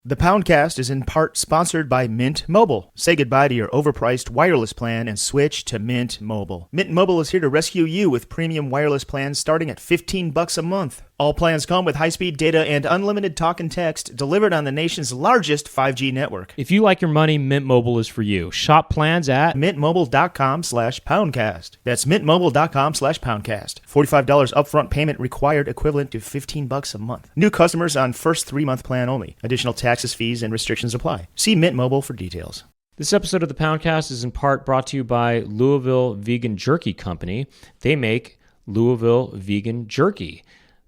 The Poundcast is in part sponsored by Mint Mobile. Say goodbye to your overpriced wireless plan and switch to Mint Mobile. Mint Mobile is here to rescue you with premium wireless plans starting at $15 a month. All plans come with high-speed data and unlimited talk and text delivered on the nation's largest 5G network. If you like your money, Mint Mobile is for you. Shop plans at mintmobile.com/poundcast. That's mintmobile.com/poundcast. $45 upfront payment required, equivalent to $15 a month. New customers on first 3-month plan only. Additional taxes, fees, and restrictions apply. See Mint Mobile for details. This episode of the Poundcast is in part brought to you by Louisville Vegan Jerky Company. They make Louisville Vegan Jerky.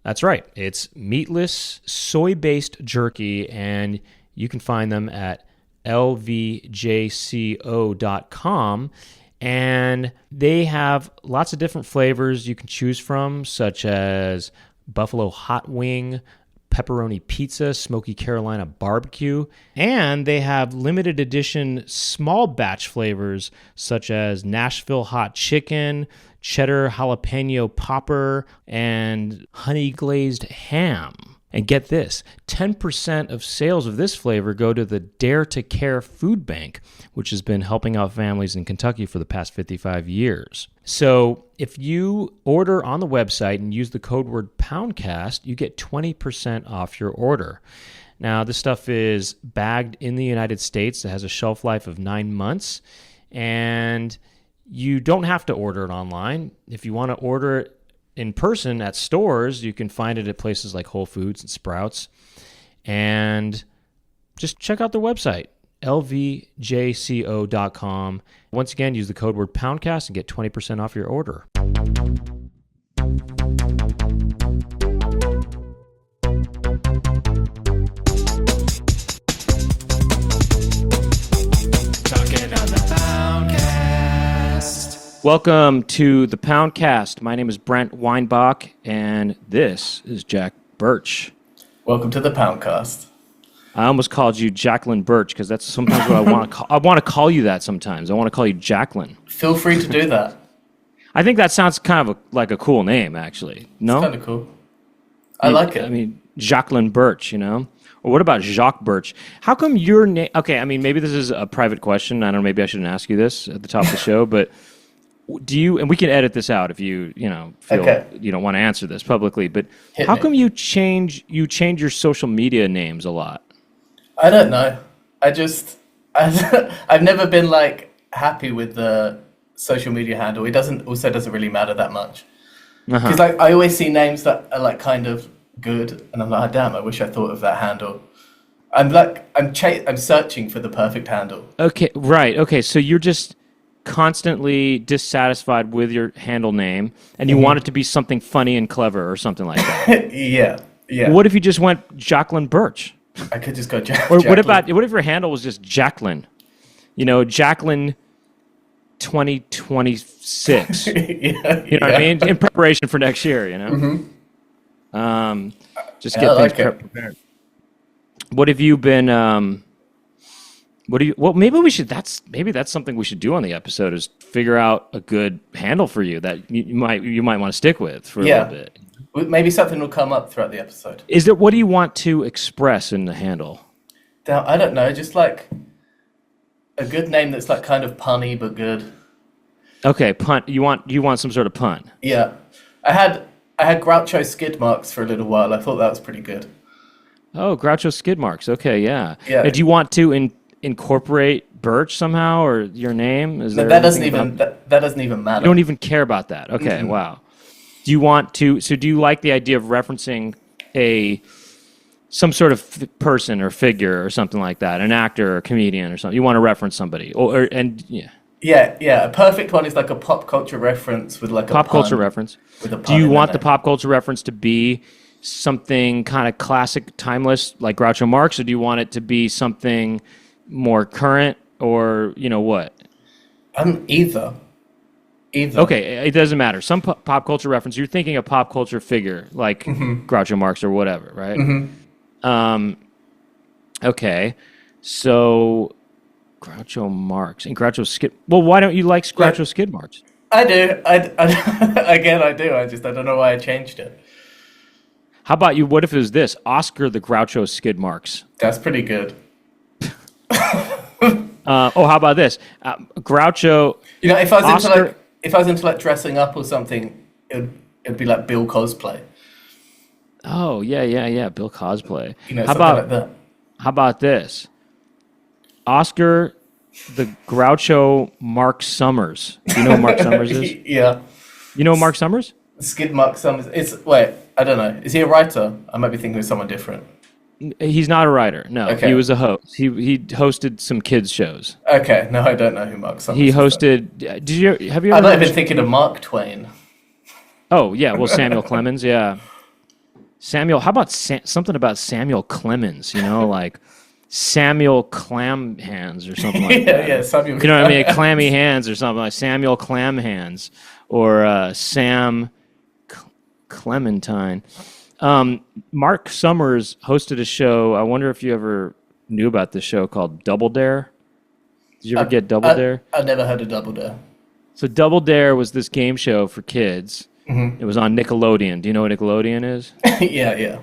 That's right. It's meatless, soy-based jerky, and you can find them at lvjco.com. And they have lots of different flavors you can choose from, such as buffalo hot wing, pepperoni pizza, smoky Carolina barbecue, and they have limited edition small batch flavors such as Nashville hot chicken, cheddar jalapeno popper, and honey glazed ham. And get this, 10% of sales of this flavor go to the Dare to Care Food Bank, which has been helping out families in Kentucky for the past 55 years. So if you order on the website and use the code word Poundcast, you get 20% off your order. Now, this stuff is bagged in the United States. It has a shelf life of 9 months, and you don't have to order it online. If you want to order it in person at stores, you can find it at places like Whole Foods and Sprouts. And just check out their website, lvjco.com. Once again, use the code word Poundcast and get 20% off your order. Welcome to the Poundcast. My name is Brent Weinbach, and this is Jack Birch. Welcome to the Poundcast. I almost called you Jacqueline Birch because that's sometimes what I want to call. I want to call you that sometimes. I want to call you Jacqueline. Feel free to do that. I think that sounds kind of like a cool name, actually. No, it's kind of cool. I like it. I mean, Jacqueline Birch, you know. Or what about Jacques Birch? How come your name? Okay, I mean, maybe this is a private question. I don't know. Maybe I shouldn't ask you this at the top of the show, but. Do you, and we can edit this out if you feel you don't want to answer this publicly, but how come you change your social media names a lot? I don't know. I've never been like happy with the social media handle. It doesn't really matter that much. Because like I always see names that are like kind of good, and I'm like, oh, damn, I wish I thought of that handle. I'm searching for the perfect handle. Okay, right. Okay, so you're just constantly dissatisfied with your handle name, and you want it to be something funny and clever or something like that. Yeah. What if you just went Jacqueline Birch? I could just go Or Jacqueline. what if your handle was just Jacqueline? Jacqueline 2026. Yeah, you know what I mean? In preparation for next year, you know? Just get things prepared. What have you been maybe that's something we should do on the episode is figure out a good handle for you that you might want to stick with for a little bit. Maybe something will come up throughout the episode. What do you want to express in the handle? Now, I don't know, just like a good name that's like kind of punny but good. Okay, pun. You want some sort of pun? Yeah. I had Groucho skid marks for a little while. I thought that was pretty good. Oh, Groucho skid marks. Okay, yeah. Yeah. Do you want to incorporate Birch somehow or your name? That doesn't even matter. You don't even care about that. Okay, wow. Do you want to? So do you like the idea of referencing some sort of person or figure or something like that, an actor or a comedian or something? You want to reference somebody, Yeah. A perfect one is like a pop culture reference with like a pop culture reference. With a pun. Do you want the pop culture reference to be something kind of classic, timeless, like Groucho Marx, or do you want it to be something more current, or what? Either. Okay, it doesn't matter. Some pop culture reference. You're thinking a pop culture figure like Groucho Marx or whatever, right? Okay, so Groucho Marx and Groucho Skid. Well, why don't you like Groucho Skid Marks? I do. I do. I don't know why I changed it. How about you? What if it was this? Oscar the Groucho skid marks. That's pretty good. How about this? Groucho. You know, if I was Oscar, into like dressing up or something, it'd be like Bill cosplay. Oh yeah. Bill cosplay. You know, how something about like that. How about this? Oscar the Groucho Mark Summers. Do you know who Mark Summers is? Yeah. You know Mark Summers? Skid Mark Summers. Wait, I don't know. Is he a writer? I might be thinking of someone different. He's not a writer. No, Okay. He was a host. He hosted some kids shows. Okay, no, I don't know who Mark Summers He is. hosted. Have you ever? I might have been thinking of Mark Twain. Oh yeah, well Samuel Clemens, yeah. Samuel. How about something about Samuel Clemens? You know, like Samuel Clam Hands or something like that. Yeah, Samuel. You know what I mean? Clammy Hands or something like Samuel Clam Hands or Sam Clementine. Mark Summers hosted a show. I wonder if you ever knew about this show called Double Dare. Did you ever get Double Dare? I've never heard of Double Dare. So Double Dare was this game show for kids. Mm-hmm. It was on Nickelodeon. Do you know what Nickelodeon is? Yeah.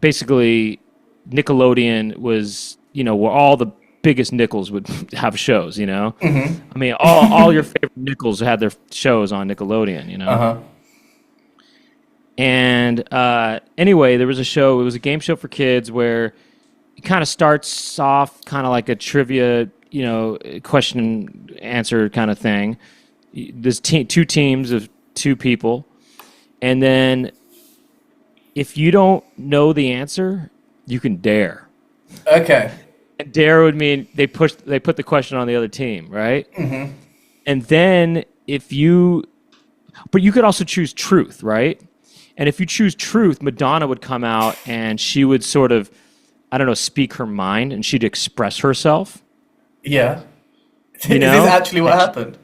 Basically, Nickelodeon was, where all the biggest nickels would have shows, Mm-hmm. I mean, all your favorite nickels had their shows on Nickelodeon, Uh-huh. And anyway, there was a show. It was a game show for kids where it kind of starts off kind of like a trivia, question and answer kind of thing. There's two teams of two people, and then if you don't know the answer, you can dare. Okay. And dare would mean they put the question on the other team, right? Mm-hmm. And then but you could also choose truth, right? And if you choose truth, Madonna would come out and she would sort of, I don't know, speak her mind, and she'd express herself. Yeah. Is You know? this actually what happened?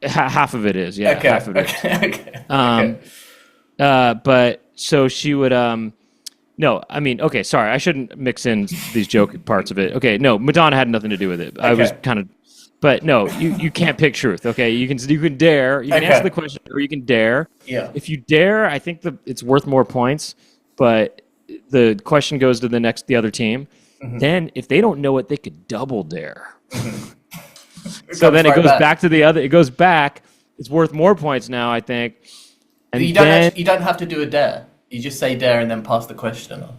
Half of it is, yeah. Okay. Half of it. Okay. But so she would, no, I mean, okay, sorry, I shouldn't mix in these joke parts of it. Okay, no, Madonna had nothing to do with it. I was kind of, but no, you can't pick truth. Okay, you can dare, you can answer the question, or you can dare. Yeah. If you dare, I think it's worth more points, but the question goes to the other team. Mm-hmm. Then if they don't know it, they could double dare. Mm-hmm. So then it goes back to the other. It goes back. It's worth more points now, I think. And you don't have to do a dare. You just say dare and then pass the question on.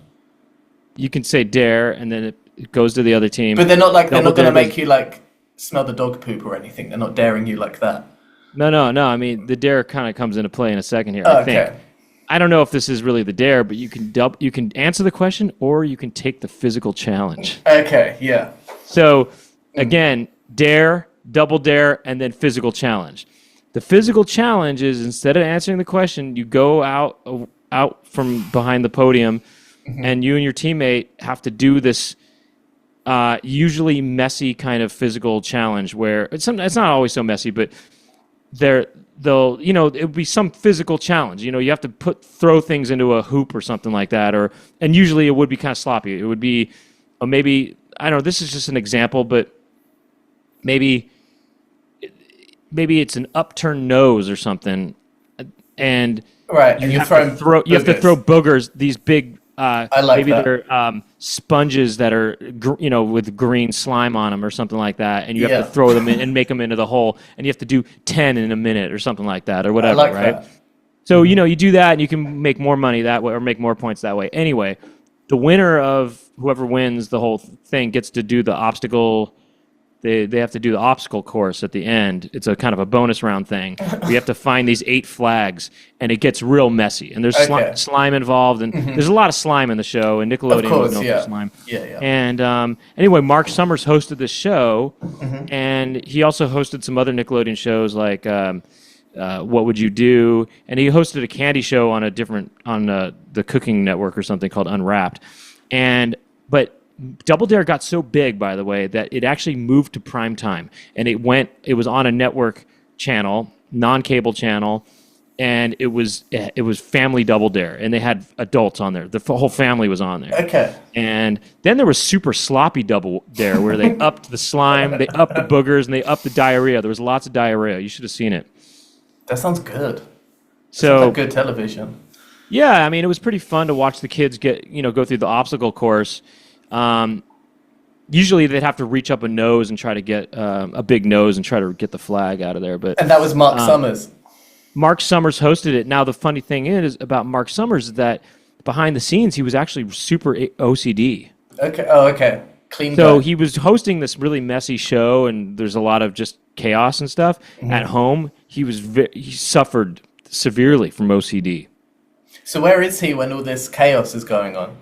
You can say dare, and then it goes to the other team. But they're not going to make you like smell the dog poop or anything. They're not daring you like that. No. I mean, the dare kind of comes into play in a second here. I think. I don't know if this is really the dare, but you can answer the question, or you can take the physical challenge. Okay. Yeah. So again, dare, double dare, and then physical challenge. The physical challenge is, instead of answering the question, you go out from behind the podium, mm-hmm. and you and your teammate have to do this usually messy kind of physical challenge where it's not always so messy, but it'll be some physical challenge. You have to throw things into a hoop or something like that, and usually it would be kind of sloppy. It would be, or maybe, I don't know, this is just an example, but maybe it's an upturned nose or something, and right, you have to throw boogers. These big, maybe they're sponges that are with green slime on them or something like that, and you have to throw them in and make them into the hole, and you have to do 10 in a minute or something like that, or whatever, right? That. So you do that, and you can make more money that way, or make more points that way. Anyway, the winner of whoever wins the whole thing gets to do the obstacle. They have to do the obstacle course at the end. It's a kind of a bonus round thing. You have to find these 8 flags, and it gets real messy. And there's slime involved, and there's a lot of slime in the show. And Nickelodeon was known for slime. Yeah. And anyway, Mark Summers hosted this show, and he also hosted some other Nickelodeon shows like What Would You Do? And he hosted a candy show on the Cooking Network or something called Unwrapped. But Double Dare got so big, by the way, that it actually moved to prime time, and it was on a network channel, non-cable channel, and it was Family Double Dare, and they had adults on there. The whole family was on there. Okay. And then there was Super Sloppy Double Dare, where they upped the slime, they upped the boogers, and they upped the diarrhea. There was lots of diarrhea. You should have seen it. That sounds good. So like good television. Yeah, I mean, it was pretty fun to watch the kids go through the obstacle course. Usually they'd have to reach up a nose and try to get a big nose and try to get the flag out of there. And that was Mark Summers. Mark Summers hosted it. Now, the funny thing is about Mark Summers is that behind the scenes, he was actually super OCD. Okay. Oh, okay. Clean. So guy. he was hosting this really messy show, and there's a lot of just chaos and stuff. Mm-hmm. At home, he suffered severely from OCD. So where is he when all this chaos is going on?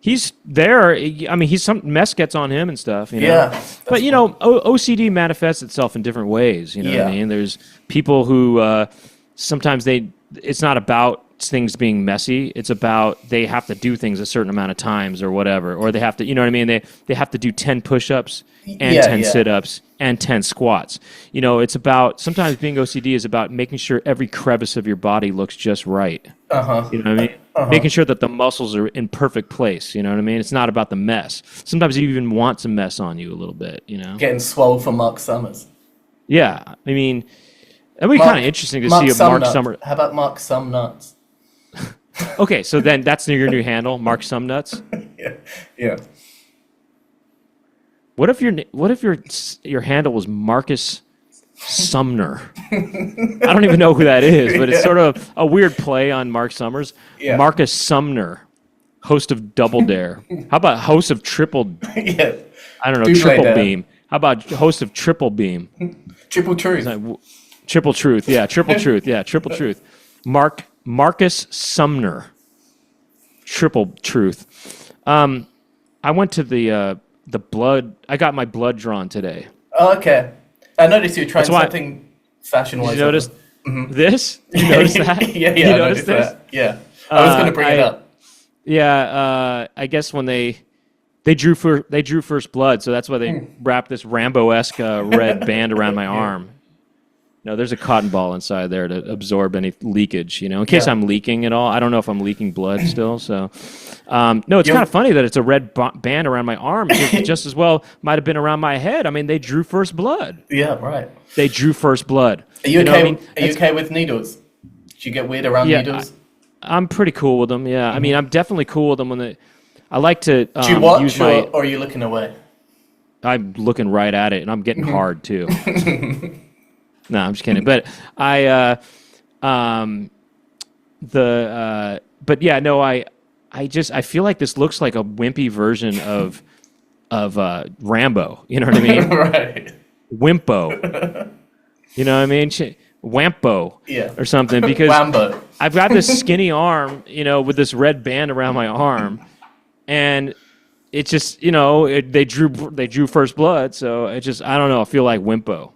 He's there. I mean, some mess gets on him and stuff. Yeah. But OCD manifests itself in different ways. You know what I mean? There's people who sometimes it's not about things being messy. It's about they have to do things a certain amount of times or whatever, or they have to. You know what I mean? They have to do 10 push-ups and 10 sit-ups and 10 squats. It's about sometimes being OCD is about making sure every crevice of your body looks just right. You know what I mean? Making sure that the muscles are in perfect place. You know what I mean? It's not about the mess. Sometimes you even want some mess on you a little bit. Getting swole for Mark Summers. Yeah, I mean, it'd be kind of interesting to see a Mark Summer. How about Mark Sumnuts? Okay, so then that's your new handle, Mark Sumnuts. Yeah. What if your handle was Marcus Sumner? I don't even know who that is, but it's sort of a weird play on Mark Summers. Yeah. Marcus Sumner, host of Double Dare. How about host of Triple? Yeah. I don't know, Triple Beam. How about host of Triple Beam? Triple Truth. Triple Truth. Yeah, Triple Truth. Yeah, Triple Truth. Marcus Sumner. Triple Truth. I went to the blood. I got my blood drawn today. Oh, okay. I noticed you were trying something fashion-wise. Did you notice this? You noticed that? Yeah. You noticed this? That. Yeah. I was going to bring it up. Yeah. I guess when they drew first blood, so that's why they wrapped this Rambo-esque red band around my arm. No, there's a cotton ball inside there to absorb any leakage, in case I'm leaking at all. I don't know if I'm leaking blood still. So, no, it's kind of funny that it's a red band around my arm. It just as well might have been around my head. I mean, they drew first blood. Yeah, right. They drew first blood. Are you okay? Are you okay with needles? Do you get weird around needles? I'm pretty cool with them. Yeah, I mean, I'm definitely cool with them when I like to. Do you watch or are you looking away? I'm looking right at it, and I'm getting hard too. No, I'm just kidding. But I feel like this looks like a wimpy version of Rambo. You know what I mean? Right. Wimpo. You know what I mean? Wampo. Yeah. Or something, because Wambo. I've got this skinny arm, with this red band around my arm, and it's just, they drew first blood, so I don't know. I feel like Wimpo.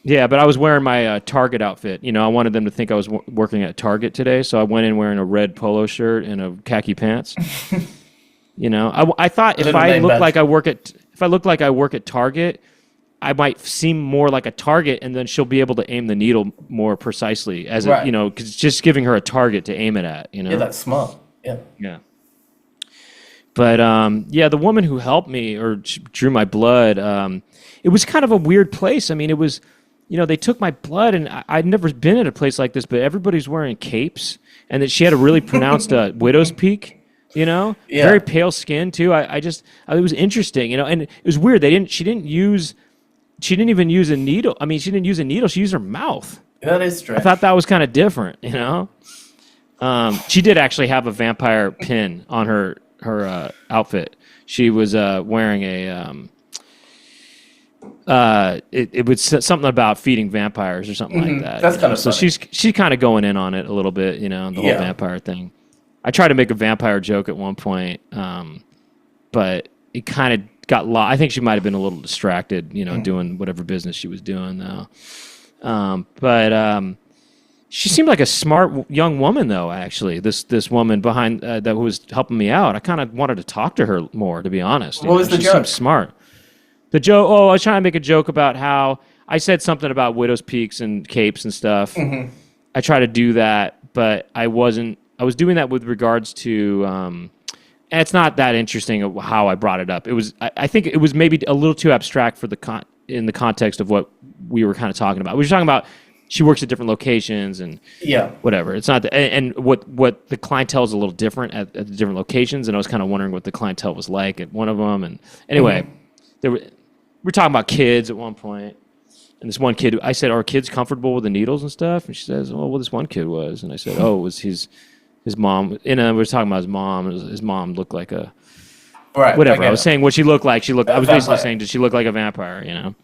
Yeah, but I was wearing my Target outfit. I wanted them to think I was working at Target today, so I went in wearing a red polo shirt and a khaki pants. I thought if I look like I work at Target, I might seem more like a target, and then she'll be able to aim the needle more precisely, as right. Because it's just giving her a target to aim it at. Yeah, that's smart. Yeah. Yeah. But the woman who helped me or drew my blood, it was kind of a weird place. I mean, it was, they took my blood, and I'd never been at a place like this, but everybody's wearing capes, and that she had a really pronounced widow's peak. Very pale skin too. It was interesting, and it was weird. She didn't even use a needle. I mean, she didn't use a needle. She used her mouth. That is strange. I thought that was kind of different, She did actually have a vampire pin on her outfit. She was wearing it was something about feeding vampires or something like that. That's kind of so funny. she's kind of going in on it a little bit, the whole vampire thing. I tried to make a vampire joke at one point, but it kind of got lost. I think she might have been a little distracted, doing whatever business she was doing though. But she seemed like a smart young woman, though. Actually, this woman behind that was helping me out. I kind of wanted to talk to her more, to be honest. What was the joke? She seemed smart. The joke. Oh, I was trying to make a joke about how I said something about widow's peaks and capes and stuff. Mm-hmm. I tried to do that, but I wasn't. I was doing that with regards to. And it's not that interesting how I brought it up. It was. I think it was maybe a little too abstract for the in the context of what we were kind of talking about. We were talking about she works at different locations and whatever. It's not and what the clientele is a little different at the different locations, and I was kind of wondering what the clientele was like at one of them. And anyway, we were talking about kids at one point, and this one kid, I said, "Are kids comfortable with the needles and stuff?" And she says, "Oh, well, this one kid was." And I said, "Oh, it was his mom?" And we were talking about his mom. His mom looked like a whatever. I was saying what she looked like. I was basically saying, did she look like a vampire? You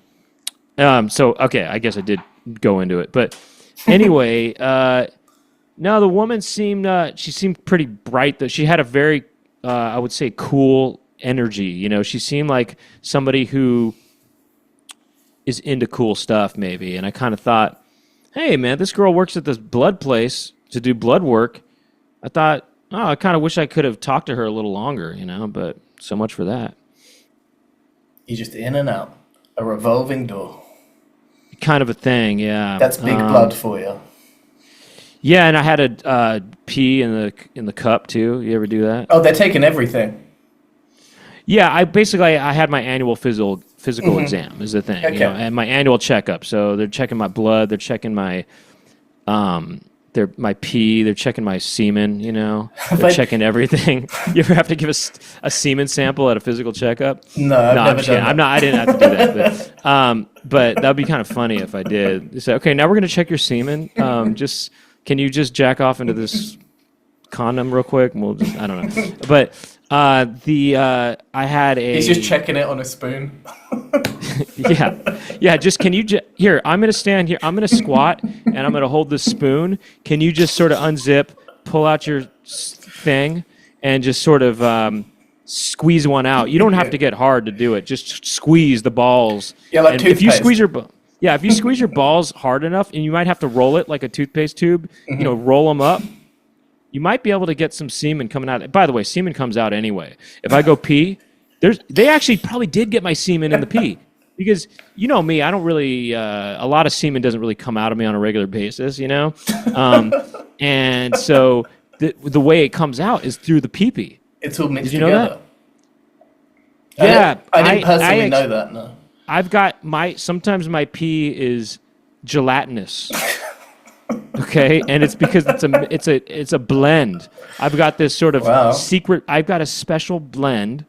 know. So okay, I guess I did go into it, but anyway, no, the woman seemed she seemed pretty bright. Though she had a very, I would say, cool energy. You know, she seemed like somebody who is into cool stuff, maybe. And I kind of thought, hey, man, this girl works at this blood place to do blood work. I thought, oh, I kind of wish I could have talked to her a little longer, you know. But so much for that. You're just in and out, a revolving door. Kind of a thing, yeah. That's big blood for you. Yeah, and I had a pee in the cup too. You ever do that? Oh, they're taking everything. Yeah, I had my annual physical exam is the thing, okay. You know, and my annual checkup. So they're checking my blood, they're checking my my pee, they're checking my semen. You know, they're checking everything. You ever have to give a semen sample at a physical checkup? No, I've never done that. I didn't have to do that. But that'd be kind of funny if I did. They say, okay, now we're gonna check your semen. Can you just jack off into this condom real quick? I don't know. But I had a. He's just checking it on a spoon. yeah. Just can you here? I'm gonna stand here. I'm gonna squat and I'm gonna hold this spoon. Can you just sort of unzip, pull out your thing, and just sort of squeeze one out? You don't have to get hard to do it. Just squeeze the balls. Yeah, like toothpaste. If you squeeze your balls hard enough, and you might have to roll it like a toothpaste tube. You know, roll them up. You might be able to get some semen coming out. By the way, semen comes out anyway. If I go pee, they actually probably did get my semen in the pee. Because you know me, I don't really, a lot of semen doesn't really come out of me on a regular basis, you know? And so the way it comes out is through the pee-pee. It's all mixed together. That? Yeah. I didn't personally know that, no. I've got sometimes my pee is gelatinous. Okay, and it's because it's a blend. I've got this sort of secret. I've got a special blend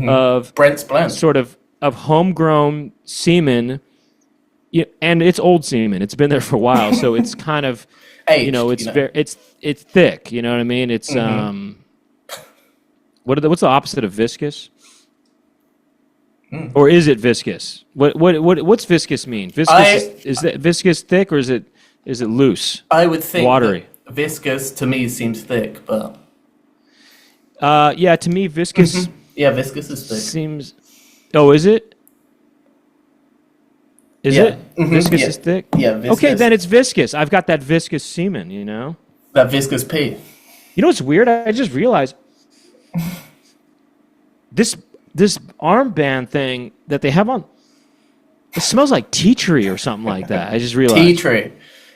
of Brent's blend, sort of homegrown semen, and it's old semen. It's been there for a while, so it's kind of aged, it's thick. You know what I mean? It's what's the opposite of viscous? Or is it viscous? What's viscous mean? Viscous is that viscous thick or is it loose? I would think watery. Viscous to me seems thick, but yeah, to me viscous. Yeah, viscous is thick. Seems. Oh, is it? Is it? Viscous is thick? Yeah, viscous. Okay, then it's viscous. I've got that viscous semen, you know? That viscous pee. You know what's weird? I just realized this armband thing that they have on, it smells like tea tree or something like that. I just realized. Tea tree.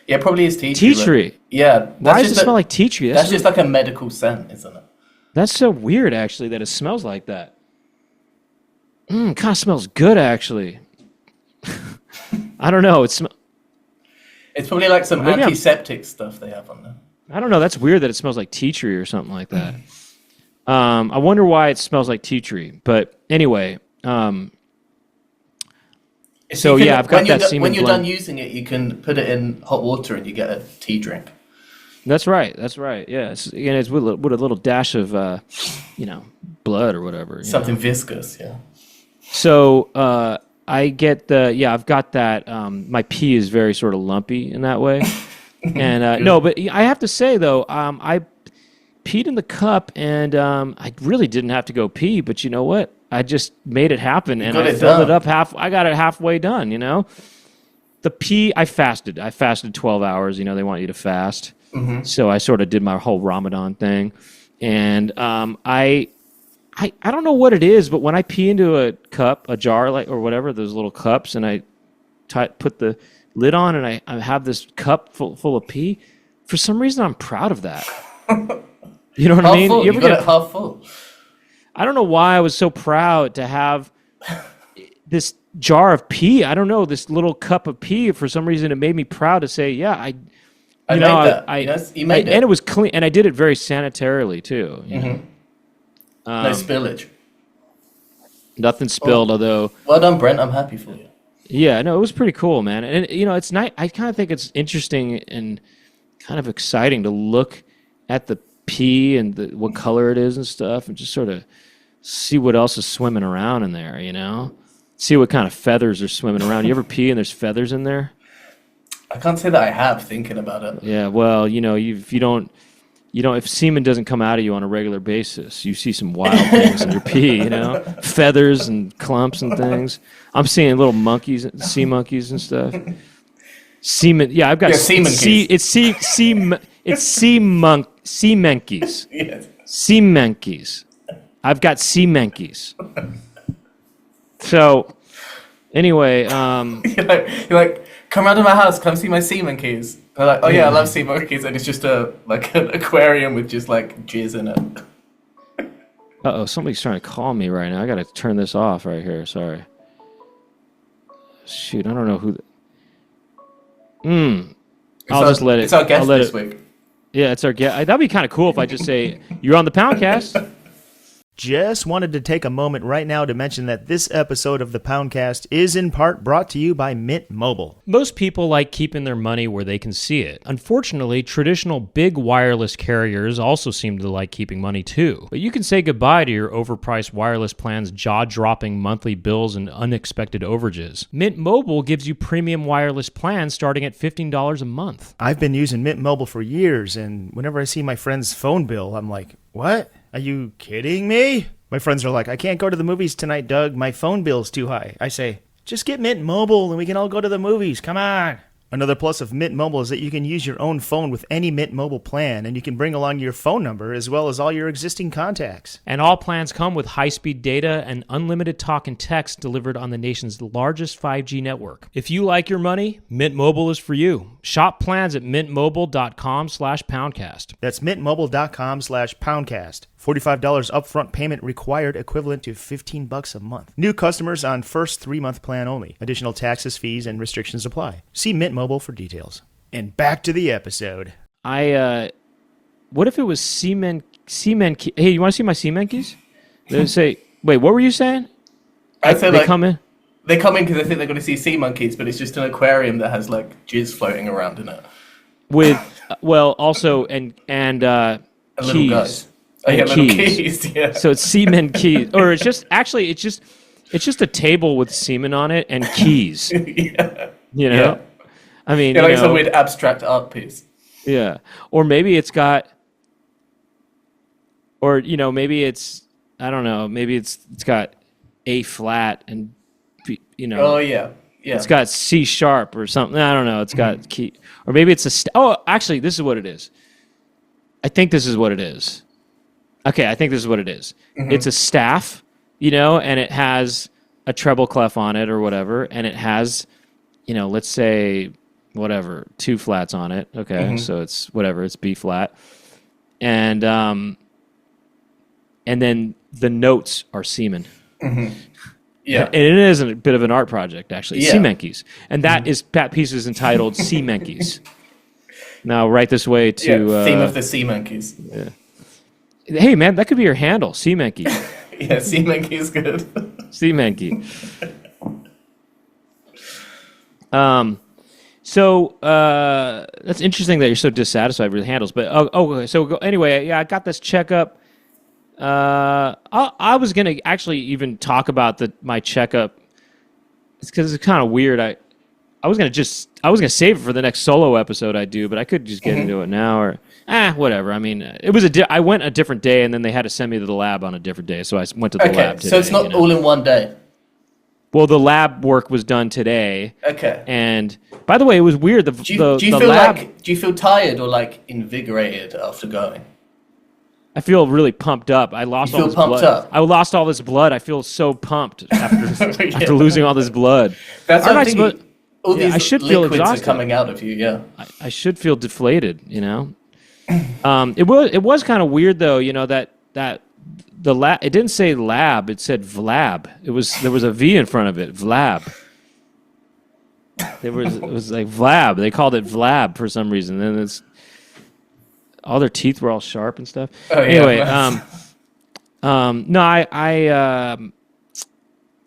Yeah, it probably is tea tree. Tea tree. Yeah. Why does it smell like tea tree? That's just like a medical scent, isn't it? That's so weird, actually, that it smells like that. Kind of smells good, actually. I don't know. It's probably like some antiseptic stuff they have on there. I don't know. That's weird that it smells like tea tree or something like that. I wonder why it smells like tea tree. But anyway, I've got that semen when you're blend. done using it, you can put it in hot water and you get a tea drink. That's right. Yeah, it's with a little dash of blood or whatever. Something viscous, yeah. So I get I've got that. My pee is very sort of lumpy in that way. And no, but I have to say though, I peed in the cup and I really didn't have to go pee, but you know what? I just made it happen and I filled it up I got it halfway done, you know? The pee, I fasted. I fasted 12 hours. You know, they want you to fast. So I sort of did my whole Ramadan thing. And I don't know what it is, but when I pee into a cup, a jar, or whatever, those little cups, and I put the lid on and I have this cup full of pee, for some reason I'm proud of that. You know what I mean? Full. You got it half full. I don't know why I was so proud to have this jar of pee. I don't know, this little cup of pee. For some reason, it made me proud to say, yeah, I made that. You made it. And it was clean, and I did it very sanitarily too. You know? No spillage. Nothing spilled, although. Well done, Brent. I'm happy for you. Yeah, no, it was pretty cool, man. And it's nice. I kind of think it's interesting and kind of exciting to look at the pee and what color it is and stuff, and just sort of see what else is swimming around in there. See what kind of feathers are swimming around. You ever pee and there's feathers in there? I can't say that I have, thinking about it. Yeah, well, if semen doesn't come out of you on a regular basis, you see some wild things in your pee, feathers and clumps and things. I'm seeing little monkeys, sea monkeys and stuff. Semen, yeah, I've got semen. It's sea monkeys. Yes. Sea monkeys. I've got sea monkeys. So, anyway, you're like, come round to my house, come see my sea monkeys. They're like, oh yeah, I love sea monkeys, and it's just an aquarium with just like jizz in it. Somebody's trying to call me right now. I gotta turn this off right here. Sorry. Shoot, I don't know who. I'll just let it. It's our guest this week. Yeah, it's our guest. That'd be kind of cool if I just say you're on the Poundcast. Just wanted to take a moment right now to mention that this episode of the Poundcast is in part brought to you by Mint Mobile. Most people like keeping their money where they can see it. Unfortunately, traditional big wireless carriers also seem to like keeping money too. But you can say goodbye to your overpriced wireless plan's jaw-dropping monthly bills and unexpected overages. Mint Mobile gives you premium wireless plans starting at $15 a month. I've been using Mint Mobile for years, and whenever I see my friend's phone bill, I'm like, what? Are you kidding me? My friends are like, I can't go to the movies tonight, Doug. My phone bill's too high. I say, just get Mint Mobile and we can all go to the movies. Come on. Another plus of Mint Mobile is that you can use your own phone with any Mint Mobile plan, and you can bring along your phone number as well as all your existing contacts. And all plans come with high-speed data and unlimited talk and text delivered on the nation's largest 5G network. If you like your money, Mint Mobile is for you. Shop plans at mintmobile.com/poundcast. That's mintmobile.com/poundcast. $45 upfront payment required, equivalent to $15 a month. New customers on first 3-month plan only. Additional taxes, fees, and restrictions apply. See Mint Mobile for details. And back to the episode. What if it was semen? Hey, you want to see my semen keys? They say, wait, what were you saying? I said they come in. They come in because they think they're going to see sea monkeys, but it's just an aquarium that has like jizz floating around in it. With also and little guys. Oh, yeah, little keys. Yeah. So it's semen keys, or it's just a table with semen on it and keys. Yeah. Yeah. I mean, like some weird abstract art piece. Yeah, or maybe it's got, or maybe it's, I don't know, maybe it's got A flat and Oh yeah. It's got C sharp or something. I don't know. It's got key, or maybe it's actually, this is what it is. I think this is what it is. Okay, I think this is what it is. Mm-hmm. It's a staff, and it has a treble clef on it or whatever, and it has, let's say, whatever, 2 flats on it. Okay, so it's whatever, it's B flat, and then the notes are semen. Mm-hmm. Yeah, and it is a bit of an art project actually. Yeah. Semenkeys, and that piece is entitled Semenkeys. Now, write this way to theme of the sea monkeys. Yeah. Hey, man, that could be your handle, Semenke. Yeah, Semenke is good. Semenke. So that's interesting that you're so dissatisfied with the handles. But anyway, yeah, I got this checkup. I was gonna actually even talk about my checkup. It's because it's kind of weird. I was gonna save it for the next solo episode I do, but I could just get into it now or whatever. I mean, it was I went a different day, and then they had to send me to the lab on a different day, so I went to the lab today. So it's not all in one day. Well, the lab work was done today. Okay. And by the way, it was weird. Do you feel tired or like invigorated after going? I feel really pumped up. I lost all this blood. Up? I lost all this blood. I feel so pumped after losing all this blood. That's what I'm thinking. All these I should feel liquids exhausted. are coming out of you. Yeah. I should feel deflated. It was kind of weird though. That the lab. It didn't say lab. It said Vlab. There was a V in front of it. Vlab. It was like Vlab. They called it Vlab for some reason. And it's all their teeth were all sharp and stuff. Oh, yeah, anyway, nice. no,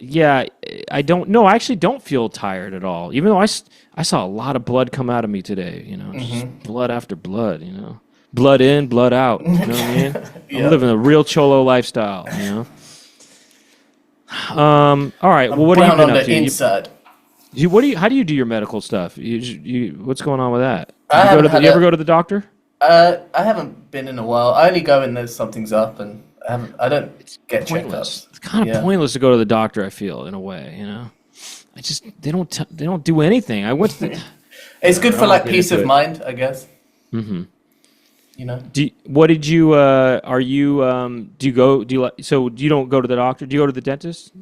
yeah, I don't. No, I actually don't feel tired at all. Even though I saw a lot of blood come out of me today. You know, just blood after blood. You know, blood in, blood out. You know what I mean? Yeah. I'm living a real cholo lifestyle. You know. All right. Well, what have you Brown been on up the to? inside. How do you do your medical stuff? What's going on with that? I Do you ever go to the doctor? I haven't been in a while. I only go when there's something's up, and I don't get Pointless. checkups. It's kind of pointless to go to the doctor. I feel in a way, you know. They don't do anything. I went to the. It's good for like get peace into of it. mind, I guess. Mm-hmm. You know. What did you? Are you? Do you go? Do you like? So you don't go to the doctor? Do you go to the dentist?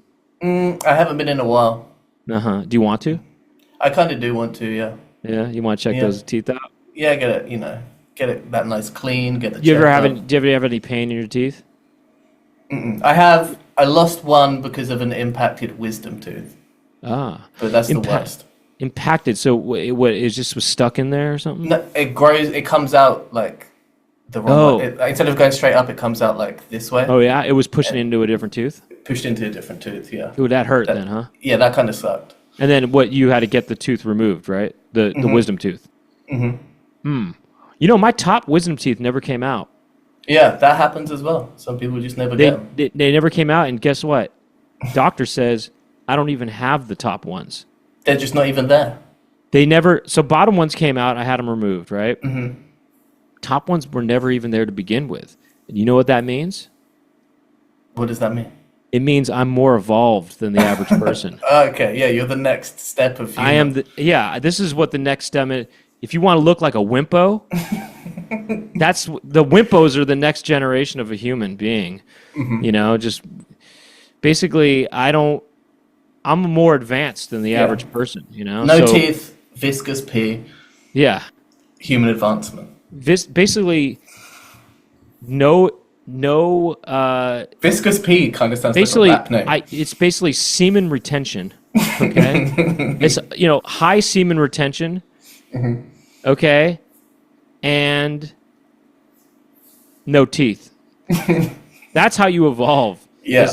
I haven't been in a while. Do you want to? I kind of do want to, yeah. Yeah, you want to check those teeth out? Yeah, get it that nice clean. Get the. Do you ever checked have any pain in your teeth? up. I lost one because of an impacted wisdom tooth, Ah, but that's the worst. Impacted. So what? It just was stuck in there or something? No, it grows. It comes out like the wrong way. Instead of going straight up, it comes out like this way. Oh yeah, it was pushing into a different tooth. Pushed into a different tooth. Yeah. Ooh, that hurt then, huh? Yeah, that kind of sucked. And then you had to get the tooth removed, right? The wisdom tooth. Mm-hmm. You know, my top wisdom teeth never came out. Yeah, that happens as well. Some people just never get them. They never came out, and guess what? Doctor says I don't even have the top ones. They're just not even there. They never. So bottom ones came out. I had them removed, right? Mm-hmm. Top ones were never even there to begin with. And you know what that means? What does that mean? It means I'm more evolved than the average person. Okay, yeah, you're the next step of human. I am this is what the next step is. If you want to look like a wimpo, the wimpos are the next generation of a human being. Mm-hmm. You know, just basically I'm more advanced than the average person, you know? No teeth, viscous pee. Yeah. Human advancement. Basically no viscous pee kind of sounds basically like a rap name. It's basically semen retention. Okay. It's high semen retention. Mm-hmm. Okay. And no teeth. That's how you evolve. Yeah.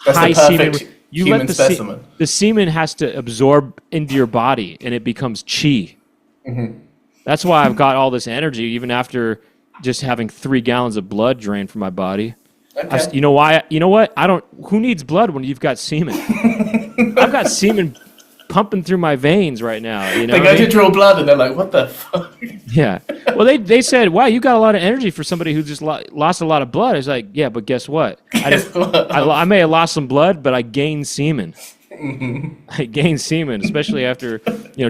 That's high the perfect semen. human specimen. The semen has to absorb into your body and it becomes chi. Mm-hmm. That's why I've got all this energy even after just having 3 gallons of blood drained from my body. Okay. You know why? You know what? Who needs blood when you've got semen? I've got semen pumping through my veins right now. You know, they go to draw blood and they're like, "What the fuck?" Yeah. Well, they said, "Wow, you got a lot of energy for somebody who just lost a lot of blood." I was like, "Yeah, but guess what? I may have lost some blood, but I gained semen. Mm-hmm. I gained semen, especially after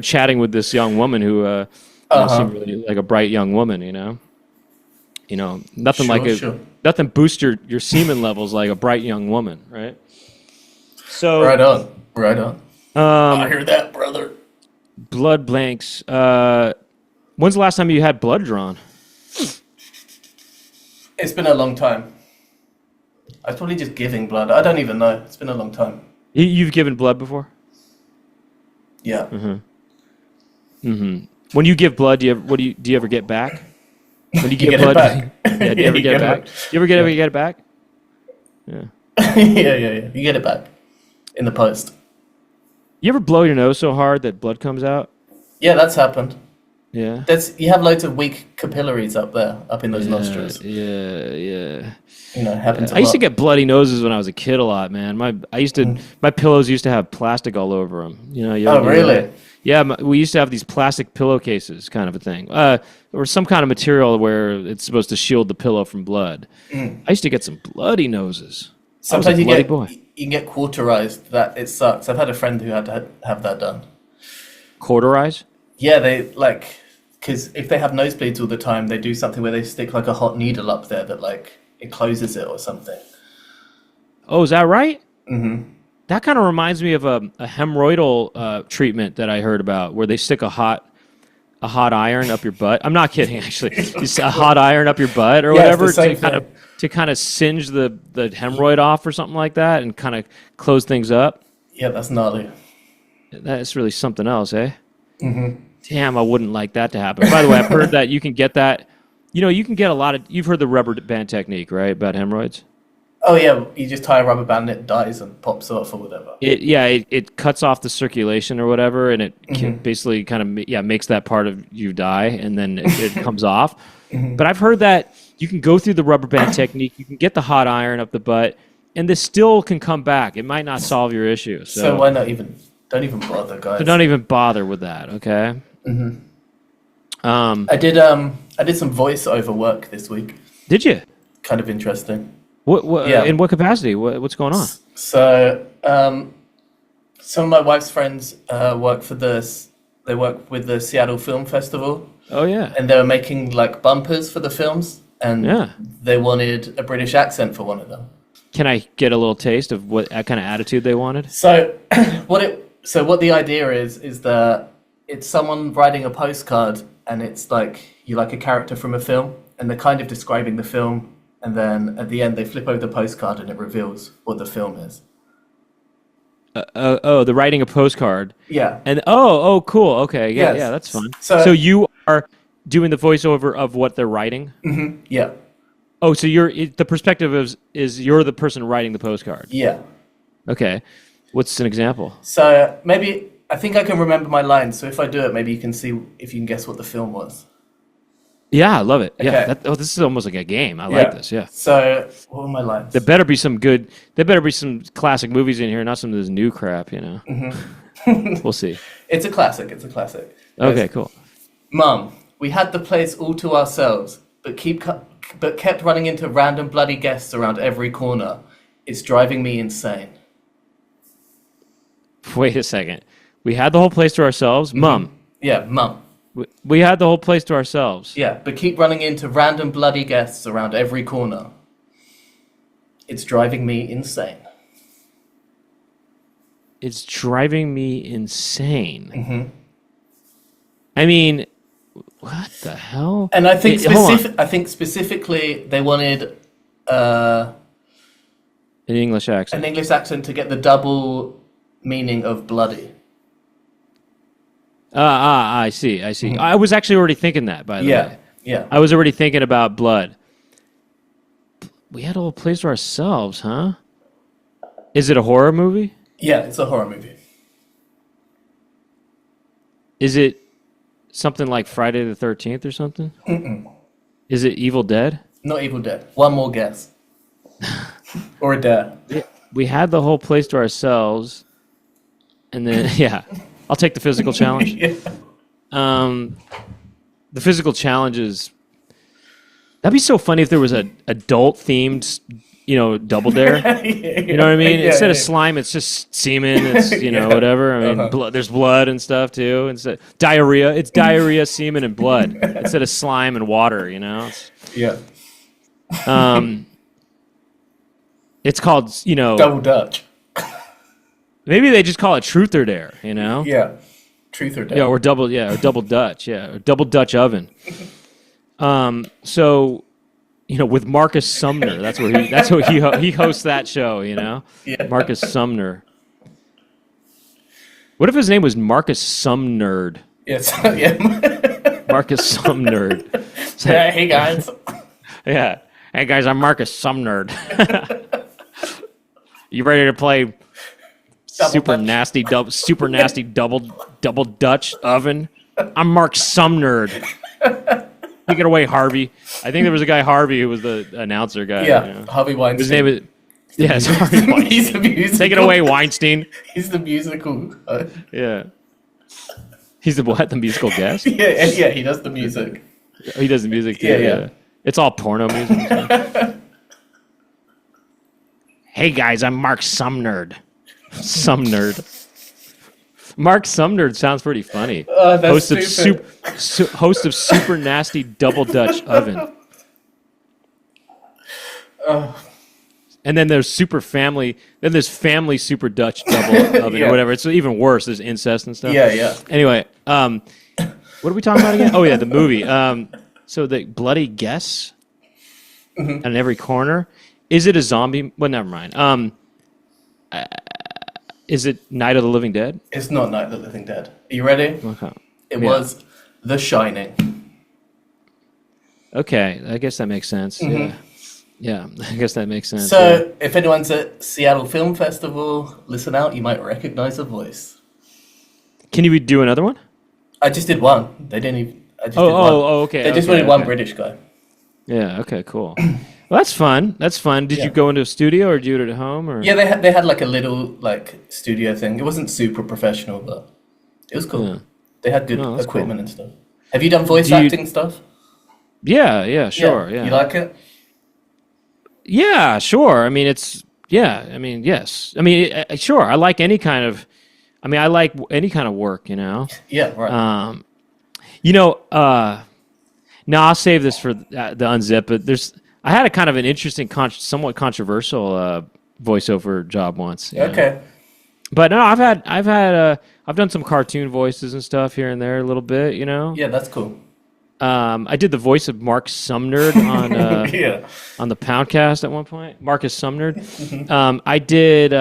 chatting with this young woman who seemed really like a bright young woman. Nothing nothing boosts your semen levels like a bright young woman, right? So right on. I hear that, brother. Blood blanks. When's the last time you had blood drawn? It's been a long time. I was probably just giving blood. I don't even know. It's been a long time. You've given blood before? Yeah. Mm-hmm. Mm-hmm. When you give blood, do you ever get back? When you give blood, it back. Yeah, do you ever get it back? You ever get it back? Yeah. yeah. You get it back in the post. You ever blow your nose so hard that blood comes out? Yeah, that's happened. Yeah. You have loads of weak capillaries up in those nostrils. Yeah. Happens. I used to get bloody noses when I was a kid a lot, man. My pillows used to have plastic all over them. Oh, really? Yeah, we used to have these plastic pillowcases, kind of a thing, or some kind of material where it's supposed to shield the pillow from blood. I used to get some bloody noses. Sometimes you can get cauterized. That it sucks. I've had a friend who had to have that done. Cauterize? Yeah, they because if they have nosebleeds all the time, they do something where they stick like a hot needle up there that it closes it or something. Oh, is that right? Mm-hmm. That kind of reminds me of a hemorrhoidal treatment that I heard about, where they stick a hot a hot iron up your butt. I'm not kidding, actually. Just a hot iron up your butt or Yeah, whatever it's the same thing. to kind of singe the hemorrhoid off or something like that and kind of close things up. Yeah, that's gnarly. That's really something else, eh? Mm-hmm. Damn, I wouldn't like that to happen. By the way, I've heard that you can get that. You can get a lot of. You've heard the rubber band technique, right? About hemorrhoids. Oh yeah, you just tie a rubber band and it dies and pops off or whatever. It cuts off the circulation or whatever, and it can basically kind of makes that part of you die, and then it comes off. But I've heard that you can go through the rubber band technique, you can get the hot iron up the butt, and this still can come back. It might not solve your issue. So why not even? Don't even bother, guys. So don't even bother with that, okay? I did some voiceover work this week. Did you? Kind of interesting. What Yeah. In what capacity? What's going on? So, some of my wife's friends work for this. They work with the Seattle Film Festival, Oh yeah. and they were making like bumpers for the films, and Yeah. they wanted a British accent for one of them. Can I get a little taste of what kind of attitude they wanted? So, what the idea is that it's someone writing a postcard, and it's like you like a character from a film, and they're kind of describing the film. And then at the end, they flip over the postcard and it reveals what the film is. They're writing a postcard. Yeah. And cool. Okay, yeah, Yes. yeah, that's fun. So you are doing the voiceover of what they're writing. Yeah. Oh, so the perspective is you're the person writing the postcard. Yeah. Okay, what's an example? So maybe I think I can remember my lines. So if I do it, maybe you can see if you can guess what the film was. Yeah, I love it. Yeah, Okay. this is almost like a game. I like this. Yeah. So what were my lines? There better be some classic movies in here, not some of this new crap. We'll see. It's a classic. It's a classic. Okay, cool. Mum, we had the place all to ourselves, but kept running into random bloody guests around every corner. It's driving me insane. Wait a second. We had the whole place to ourselves, Mum. Yeah, Mum. We had the whole place to ourselves. Yeah, but keep running into random bloody guests around every corner. It's driving me insane. It's driving me insane. I mean, what the hell? And I think Hold on. Specifically they wanted An English accent. an English accent to get the double meaning of bloody. I see. I was actually already thinking that, by the way. Yeah. I was already thinking about blood. We had a whole place to ourselves, huh? Is it a horror movie? Yeah, it's a horror movie. Is it something like Friday the 13th or something? Is it Evil Dead? Not Evil Dead. One more guess. Or a dare. We had the whole place to ourselves, and then, yeah. I'll take the physical challenge. Yeah. The physical challenge is... That'd be so funny if there was an adult-themed, double dare. You know what I mean? Instead of slime, it's just semen. It's, whatever. I mean, there's blood and stuff, too. Instead, diarrhea. It's diarrhea, semen, and blood. Instead of slime and water, Yeah. It's called, Double Dutch. Maybe they just call it truth or dare, Yeah. Truth or dare. Yeah, or double Dutch, or double Dutch oven. So, with Marcus Sumner, that's where he hosts that show, Yeah. Marcus Sumner. What if his name was Marcus Sumnerd? Yes. Yeah. Marcus Sumnerd. Yeah, hey guys. Yeah. Hey guys, I'm Marcus Sumnerd. You ready to play super nasty double Dutch oven? I'm Mark Sumnerd. Take it away, Harvey. I think there was a guy, Harvey, who was the announcer guy. Yeah, Harvey Weinstein. His name is... Yeah, it's Harvey Weinstein. He's the musical. Take it away, Weinstein. He's the musical. Yeah. He's the what? The musical guest? Yeah, he does the music. He does the music too. Yeah. It's all porno music. Hey guys, I'm Mark Sumnerd. Sumnerd. Mark Sumnerd sounds pretty funny. That's Host of Super Nasty Double Dutch Oven. And then there's Super Family. Then there's Family Super Dutch Double Oven or whatever. It's even worse. There's incest and stuff. Yeah. Anyway, What are we talking about again? Oh yeah, the movie. So the bloody guess on every corner. Is it a zombie? Well, never mind. Is it Night of the Living Dead? It's not Night of the Living Dead. Are you ready? Okay. It was The Shining. Okay, I guess that makes sense. Yeah, I guess that makes sense. So, if anyone's at Seattle Film Festival, listen out, you might recognize a voice. Can you do another one? I just did one. They didn't even... Okay. They just wanted one British guy. Yeah, okay, cool. Well, that's fun. Did you go into a studio or do it at home? Or? Yeah, they had like a little like studio thing. It wasn't super professional, but it was cool. Yeah. They had good equipment and stuff. Have you done voice acting stuff? Yeah, sure. Yeah. You like it? Yeah, sure. I mean, yes. I mean, sure. I like any kind of. I mean, I like any kind of work. Yeah, right. Now I'll save this for the Unzip, but I had a kind of an interesting, somewhat controversial voiceover job once. Okay. But no, I've done some cartoon voices and stuff here and there a little bit. Yeah, that's cool. I did the voice of Marcus Sumner on on the Poundcast at one point. Marcus Sumner. I did.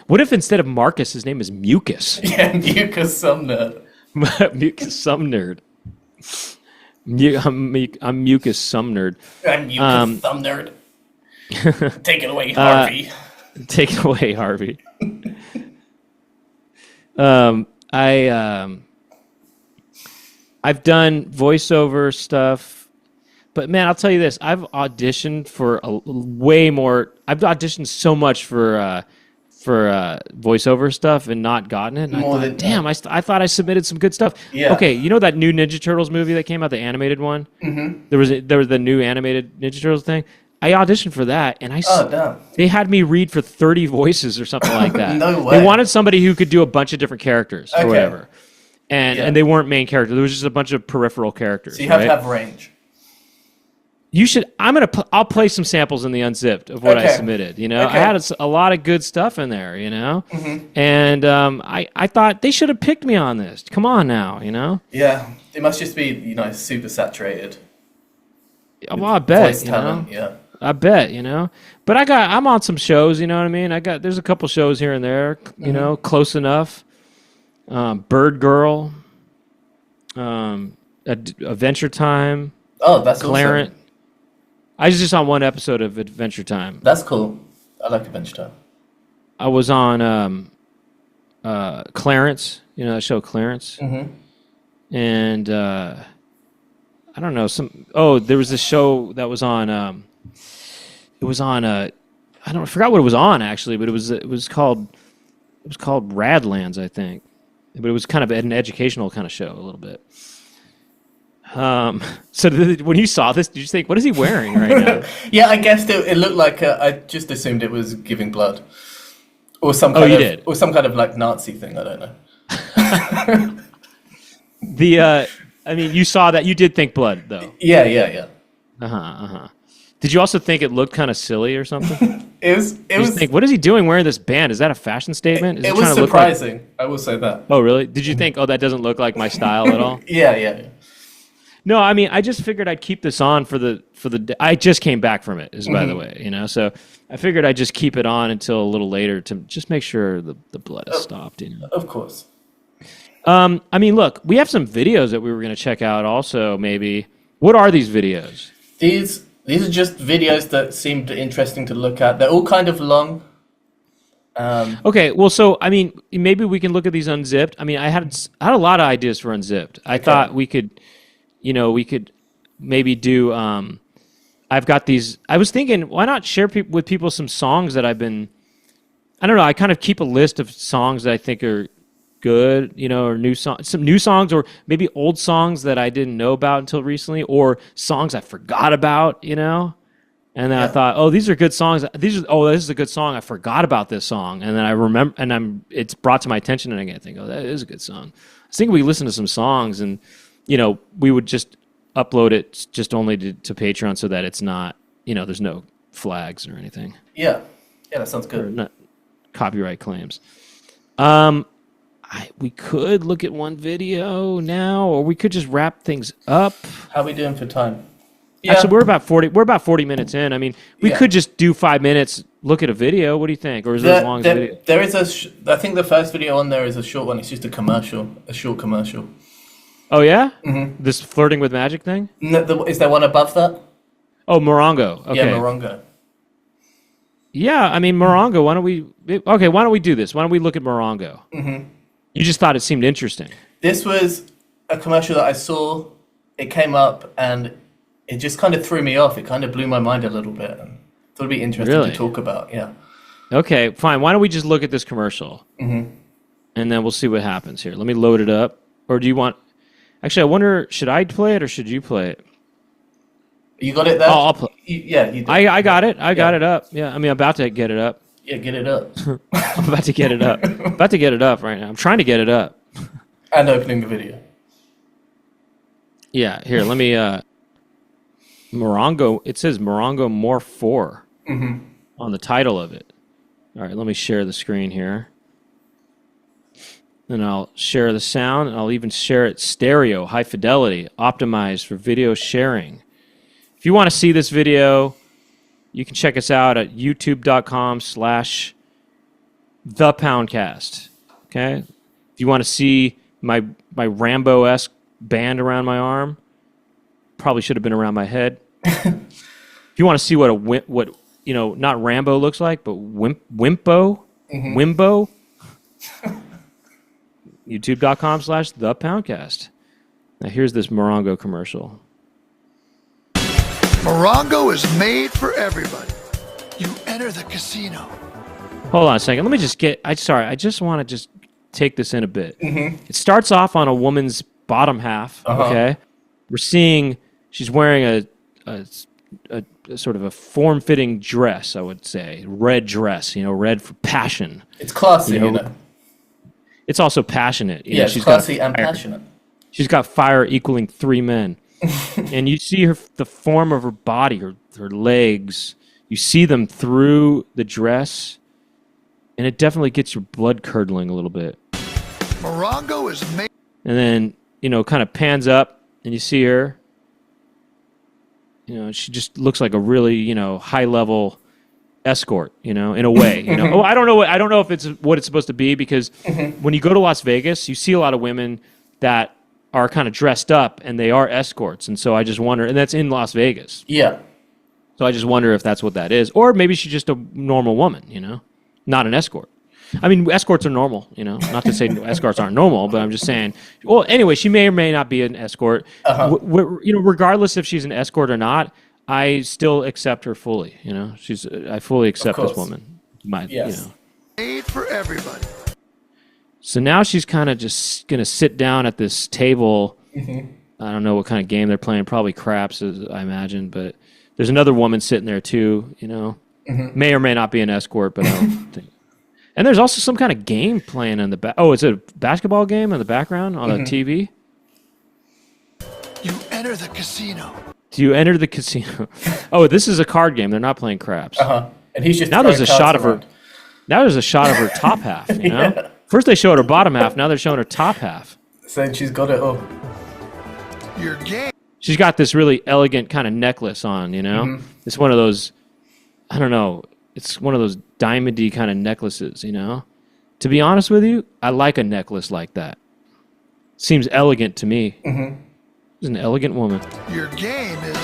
What if instead of Marcus, his name is Mucus? Yeah, Mucus Sumner. Mucus Sumner. I'm Mucus Sumner. I'm Mucus Sumner. Take it away, Harvey. Take it away, Harvey. I've done voiceover stuff, but man, I'll tell you this: I've auditioned for way more. I've auditioned so much for voiceover stuff and not gotten it. And I thought, damn, I thought I submitted some good stuff. Yeah. Okay, you know that new Ninja Turtles movie that came out, the animated one? Mm-hmm. There was the new animated Ninja Turtles thing. I auditioned for that, and they had me read for 30 voices or something like that. No way. They wanted somebody who could do a bunch of different characters or whatever. And they weren't main characters. There was just a bunch of peripheral characters. So you have to have range. You should. I'll play some samples in the Unzipped of what I submitted. I had a lot of good stuff in there. And I thought they should have picked me on this. Come on now. Yeah, it must just be super saturated. Well, I bet. Voice talent, yeah. I bet. But I'm on some shows. You know what I mean? There's a couple shows here and there. Close enough. Bird Girl. Adventure Time. Oh, that's Clarence. awesome. I was just on one episode of Adventure Time. That's cool. I like Adventure Time. I was on Clarence, that show Clarence. Mm-hmm. And I don't know, there was this show that was on I forgot what it was on actually, but it was called Radlands, I think. But it was kind of an educational kind of show a little bit. So when you saw this, did you think, what is he wearing right now? Yeah, I guessed it looked like I just assumed it was giving blood, or some kind of like Nazi thing. I don't know. You saw that. You did think blood, though. Yeah. Did you also think it looked kind of silly or something? It was. Think, what is he doing wearing this band? Is that a fashion statement? It was surprising. I will say that. Oh, really? Did you think, that doesn't look like my style at all? Yeah. No, I mean, I just figured I'd keep this on for the. I just came back from it, by the way, so I figured I'd just keep it on until a little later to just make sure the blood has stopped. Of course. I mean, look, we have some videos that we were going to check out. Also, maybe what are these videos? These are just videos that seemed interesting to look at. They're all kind of long. Okay, well, so I mean, maybe we can look at these Unzipped. I mean, I had a lot of ideas for Unzipped. I thought we could. We could maybe do. I've got these. I was thinking, why not share with people some songs that I've been. I don't know. I kind of keep a list of songs that I think are good, or some new songs, or maybe old songs that I didn't know about until recently, or songs I forgot about, And then I thought, these are good songs. This is a good song. I forgot about this song, and then I remember, and it's brought to my attention, and I think, that is a good song. I was thinking we listen to some songs and. We would just upload it just only to Patreon so that it's not, there's no flags or anything. Yeah, that sounds good. Not copyright claims. I we could look at one video now, or we could just wrap things up. How are we doing for time? Yeah. Actually, we're about 40 minutes in. I mean, we could just do 5 minutes, look at a video. What do you think? Or is it as long as a video? There is I think the first video on there is a short one. It's just a short commercial. Oh, yeah? Mm-hmm. This flirting with magic thing? No, is there one above that? Oh, Morongo. Okay. Yeah, Morongo. Yeah, I mean, Morongo, why don't we do this? Why don't we look at Morongo? Mm-hmm. You just thought it seemed interesting. This was a commercial that I saw. It came up, and it just kind of threw me off. It kind of blew my mind a little bit. And thought it'd be interesting to talk about, yeah. Okay, fine. Why don't we just look at this commercial? Mm-hmm. And then we'll see what happens here. Let me load it up. Or do you want... Actually, I wonder, should I play it or should you play it? You got it there? Oh, I'll play. Yeah, you did. I got it. I got it up. Yeah, I mean, I'm about to get it up. Yeah, get it up. I'm about to get it up. About to get it up right now. I'm trying to get it up. And opening the video. Yeah, here, let me... Morongo, it says Morongo Morph 4 on the title of it. All right, let me share the screen here. And I'll share the sound, and I'll even share it stereo, high fidelity, optimized for video sharing. If you want to see this video, you can check us out at youtube.com/thepoundcast. Okay? If you want to see my Rambo-esque band around my arm, probably should have been around my head. If you want to see what not Rambo looks like, but Wimbo, youtube.com/thepoundcast. Now here's this Morongo commercial. Morongo is made for everybody. You enter the casino. Hold on a second. Let me just I just want to just take this in a bit. Mm-hmm. It starts off on a woman's bottom half. Uh-huh. Okay, we're seeing she's wearing a sort of a form-fitting dress. I would say red dress. Red for passion. It's classy, It's also passionate. She's classy and passionate. She's got fire equaling 3 men. And you see the form of her body, her legs. You see them through the dress, and it definitely gets your blood curdling a little bit. Morongo is made. And then, kind of pans up, and you see her. She just looks like a really, high-level escort, in a way. Oh, I don't know if it's what it's supposed to be, because when you go to Las Vegas, you see a lot of women that are kind of dressed up, and they are escorts. And so I just wonder, and that's in Las Vegas. Yeah. So I just wonder if that's what that is. Or maybe she's just a normal woman, not an escort. I mean, escorts are normal, not to say escorts aren't normal, but I'm just saying, well, anyway, she may or may not be an escort. Uh-huh. Regardless if she's an escort or not, I still accept her fully, I fully accept this woman. Made for everybody. So now she's kind of just going to sit down at this table. Mm-hmm. I don't know what kind of game they're playing. Probably craps, I imagine. But there's another woman sitting there too, May or may not be an escort, but I don't think. And there's also some kind of game playing in the back. Oh, it's a basketball game in the background on a TV? You enter the casino. Do you enter the casino? Oh, this is a card game. They're not playing craps. Uh-huh. And he's just now there's a shot of her. Now there's a shot of her top half, Yeah. First they showed her bottom half, now they're showing her top half. So she's got it all. You're gay. She's got this really elegant kind of necklace on, Mm-hmm. It's one of those, I don't know, it's one of those diamondy kind of necklaces, To be honest with you, I like a necklace like that. Seems elegant to me. Mm-hmm. She's an elegant woman. Your game is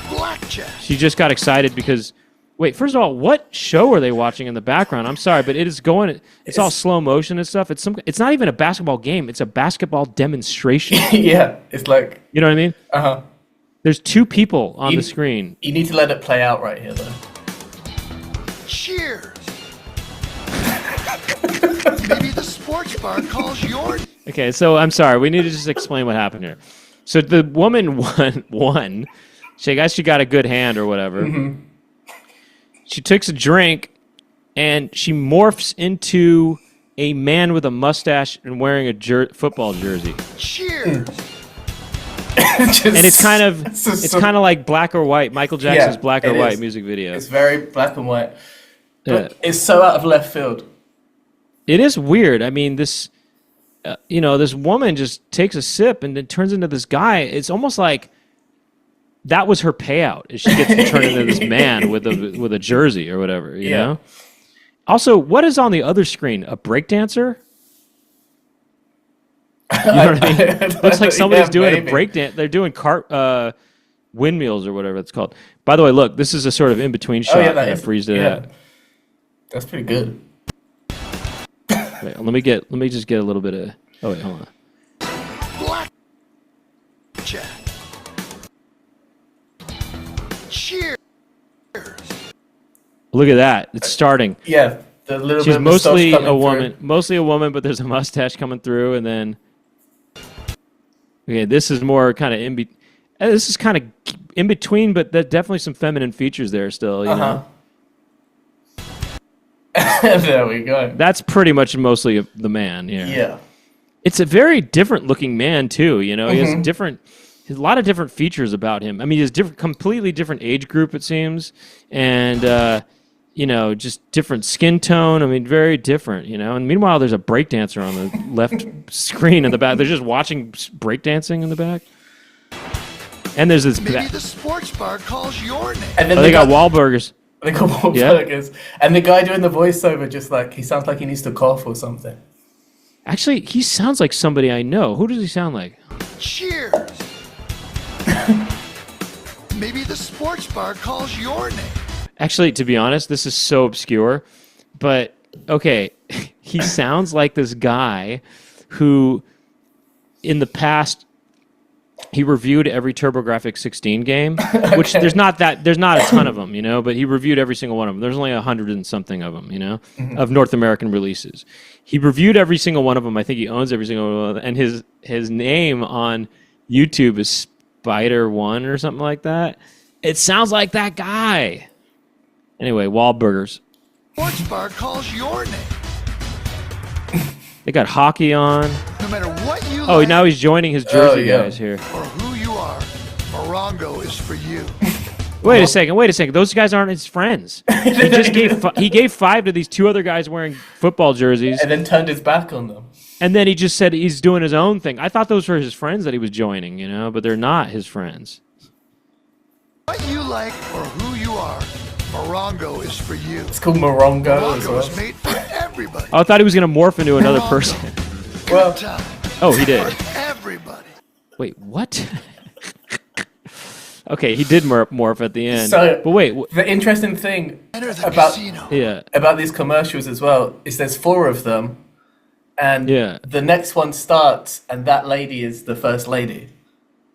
blackjack. She just got excited because... Wait, first of all, what show are they watching in the background? I'm sorry, but it is going... It's all slow motion and stuff. It's not even a basketball game. It's a basketball demonstration. Yeah, it's like... You know what I mean? Uh-huh. There's 2 people on the screen. You need to let it play out right here, though. Cheers! Maybe the sports bar calls your... Okay, so I'm sorry. We need to just explain what happened here. So the woman won. I guess she got a good hand or whatever. Mm-hmm. She takes a drink, and she morphs into a man with a mustache and wearing a football jersey. Cheers! And it's kind of like Black or White, Michael Jackson's Black or White music video. It's very black and white, but it's so out of left field. It is weird. I mean, this this woman just takes a sip and it turns into this guy. It's almost like that was her payout. Is she gets to turn into this man with a jersey or whatever, you know? Also, what is on the other screen? A breakdancer? You know what I mean? Looks like somebody's doing a breakdance. They're doing windmills or whatever it's called. By the way, look, this is a sort of in-between shot that freezed it out. That's pretty good. Wait, let me just get a little bit of. Oh wait, hold on. Black Jack. Cheers. Look at that! It's starting. Yeah, the little. She's bit mostly a woman, through. but there's a mustache coming through, and then. Okay, this is more kind of This is kind of in between, but there's definitely some feminine features there still. You know. There we go. That's pretty much mostly the man. Yeah. It's a very different looking man too. You know, he has a lot of different features about him. I mean, he has completely different age group, it seems, and just different skin tone. I mean, very different. You know, and meanwhile, there's a breakdancer on the left screen in the back. They're just watching breakdancing in the back. And there's this. Maybe the sports bar calls your name. And then they got Wahlburgers. They got Wahlburgers. And the guy doing the voiceover just like, he sounds like he needs to cough or something. Actually, he sounds like somebody I know. Who does he sound like? Cheers. Maybe the sports bar calls your name. Actually, to be honest, this is so obscure, but okay, he sounds like this guy who, in the past, he reviewed every TurboGrafx-16 game, which there's not a ton of them, you know, but he reviewed every single one of them. There's only 100 and something of them, you know, of North American releases. He reviewed every single one of them. I think he owns every single one of them, and his name on YouTube is Spider1 or something like that. It sounds like that guy. Anyway, Wahlburgers. Sports bar calls your name. They got hockey on. No matter what you Oh, like now he's joining his Jersey guys here. or who you are, Morongo is for you. Wait a second. Those guys aren't his friends. He just gave 5 to these 2 other guys wearing football jerseys, And then turned his back on them. and then he just said he's doing his own thing. I thought those were his friends that he was joining, you know, but they're not his friends. What you like or who you are, Morongo is for you. It's called Morongo as Morongo well. is made for everybody. Oh, I thought he was going to morph into another person. Well, Good time Oh, he did. for everybody. Wait, what? Okay, he did morph at the end. So, but wait, the interesting thing Enter the about casino. yeah. about these commercials as well is there's 4 of them, and the next one starts, and that lady is the first lady.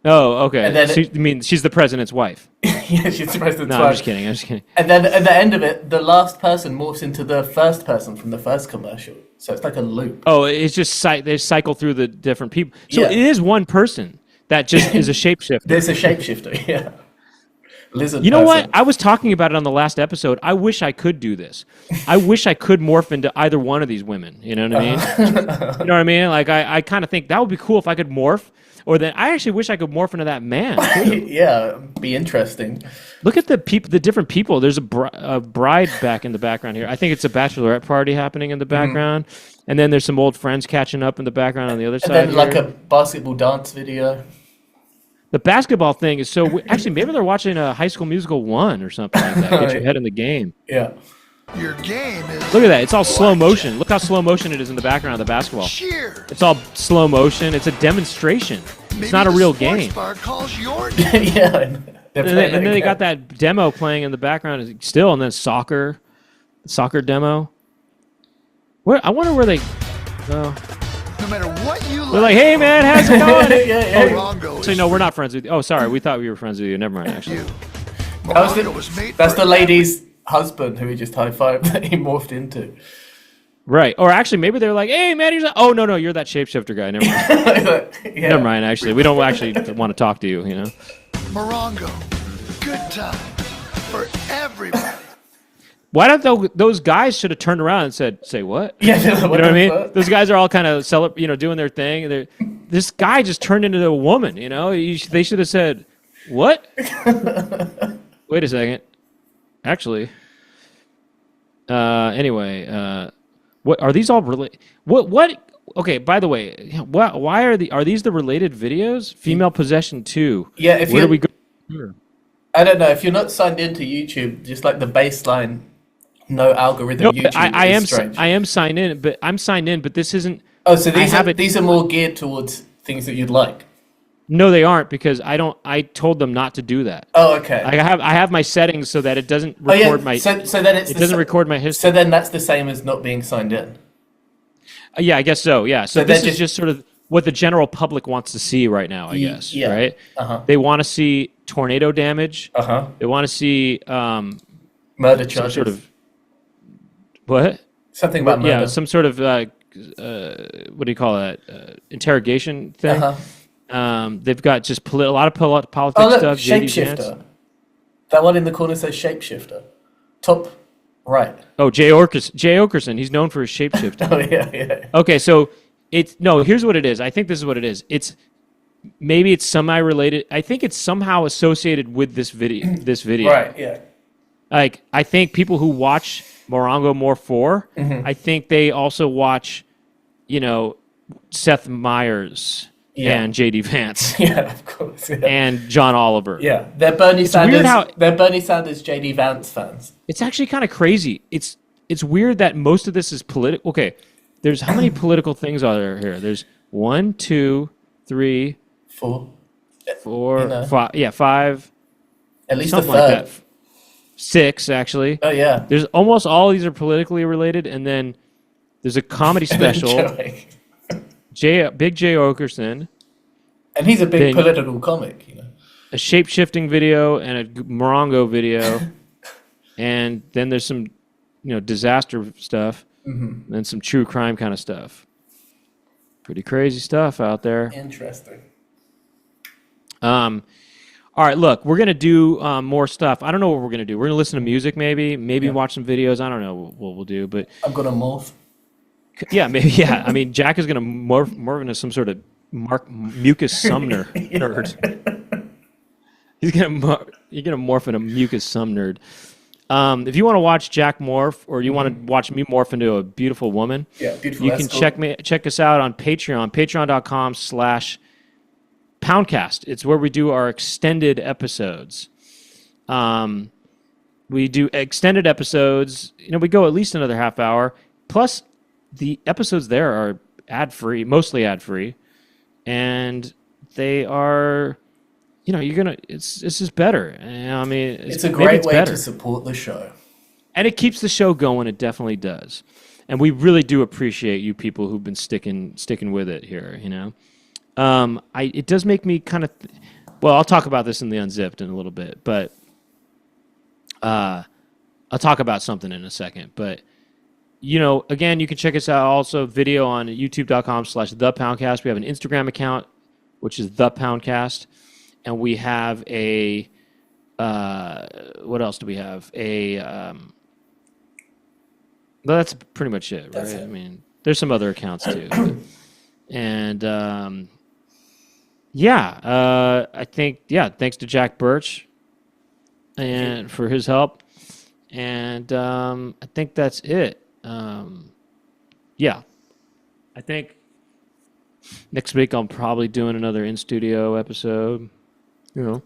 Oh, okay. And then So, you mean she's the president's wife? Yeah, she's the president's No, wife. I'm just kidding. And then at the end of it, the last person morphs into the first person from the first commercial. So it's like a loop. Oh, it's just they cycle through the different people. So Yeah. it is one person that just is a shapeshifter. There's a shapeshifter, yeah. Lizard You know person. what? I was talking about it on the last episode. I wish I could do this. I wish I could morph into either one of these women. You know what I mean? You know what I mean? Like, I kind of think that would be cool if I could morph. Or then I actually wish I could morph into that man. Yeah, be interesting. Look at the different people. There's a bride back in the background here. I think it's a bachelorette party happening in the background. And then there's some old friends catching up in the background on the other And side. then like here. a basketball dance video. The basketball thing is so... Actually, maybe they're watching a High School Musical 1 or something like that. Get your head in the game. Yeah. Your game is Look at that. It's all slow motion. Look how slow motion it is in the background of the basketball. cheers. It's all slow motion. It's a demonstration. Maybe It's not a the real sports game. bar calls your name. Yeah. And then they got that demo playing in the background still, and then soccer demo. I wonder where they... No matter what you They're like, like, hey, man, how's it going? Morongo Actually, is no, we're not friends with you. Oh, sorry. We thought we were friends with you. Never mind, for actually. you. That's Morongo was made That's for the lady's husband who he just high-fived that he morphed into. Right. Or actually, maybe they're like, hey, man, oh, no, you're that shapeshifter guy. Never mind. Yeah. Never mind, actually. We don't actually want to talk to you, you know? Morongo. Good time for everybody. Why don't those guys should have turned around and said, say what? Yeah, You know what I mean? fuck? Those guys are all kind of doing their thing. And this guy just turned into a woman, you know? They should have said, what? Wait a second. Actually. Anyway, what are these all related? What Okay, by the way, why are these the related videos? Female Possession 2. Yeah, if Where you do we go here? I don't know, if you're not signed into YouTube, just like the baseline no algorithm No, YouTube is strange. I am signed in, but this isn't. Oh, so I have it. these are more geared towards things that you'd like. No, they aren't, because I told them not to do that. Oh, okay. I have my settings so that it doesn't record my. So then it doesn't record my history. So then that's the same as not being signed in. Yeah, I guess so. Yeah. So So this they're is just sort of what the general public wants to see right now, I guess. yeah. Right. Uh-huh. They want to see tornado damage. Uh-huh. They want to see Murder some charges. sort of what? Something about murder. Yeah, some sort of what do you call that? Interrogation thing. Uh-huh. They've got just a lot of politics Oh, look, stuff. JD shapeshifter. Vance. That one in the corner says shapeshifter. Top right. Oh, Jay Okerson. He's known for his shapeshifting. Oh, yeah. Okay, so here's what it is. I think this is what it is. Maybe it's semi-related. I think it's somehow associated with this video. Right, yeah. Like, I think people who watch Morongo More 4, I think they also watch, Seth Meyers and JD Vance Yeah, of course. Yeah. and John Oliver. Yeah, they're Bernie Sanders. weird They're Bernie Sanders, JD Vance fans. It's actually kind of crazy. It's weird that most of this is political. Okay, there's how many political things are there here? There's 1, 2, 3, 4. 4, 5. Yeah, 5. At least Something a third. like that. 6, actually. Oh, yeah. There's almost all of these are politically related, and then there's a comedy special. Joey. Big Jay Okerson, And he's a big Then- political comic, a shape-shifting video, and a Morongo video, and then there's some, disaster stuff, and then some true crime kind of stuff. Pretty crazy stuff out there. Interesting. All right, look, we're gonna do more stuff. I don't know what we're gonna do. We're gonna listen to music, maybe watch some videos. I don't know what we'll do, but I'm going to morph. yeah, maybe yeah. I mean, Jack is gonna morph into some sort of Marcus Sumner nerd. You're gonna morph into Mucus Sumner nerd. If you want to watch Jack morph, or you want to watch me morph into a beautiful woman, Beautiful. you can check us out on Patreon, patreon.com/Poundcast. It's where we do our extended episodes. We do extended episodes. We go at least another half hour. Plus, the episodes there are ad-free, mostly ad-free, and they are, it's just better. I mean, It's a great way to support the show. And it keeps the show going. It definitely does. And we really do appreciate you people who've been sticking with it here, it does make me kind of, I'll talk about this in the Unzipped in a little bit, but I'll talk about something in a second. But, again, you can check us out also video on youtube.com/thepoundcast. We have an Instagram account, which is the Poundcast. And we have a, what else do we have? That's pretty much it, right? I mean, there's some other accounts too. And, I think, thanks to Jack Birch and for his help. And I think that's it. I think next week I'm probably doing another in-studio episode. That's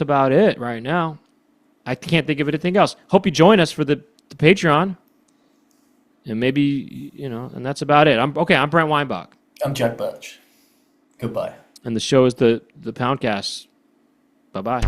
about it right now. I can't think of anything else. Hope you join us for the Patreon. And maybe, and that's about it. I'm Brent Weinbach. I'm Jack Birch. Goodbye. And the show is the Poundcast. Bye-bye.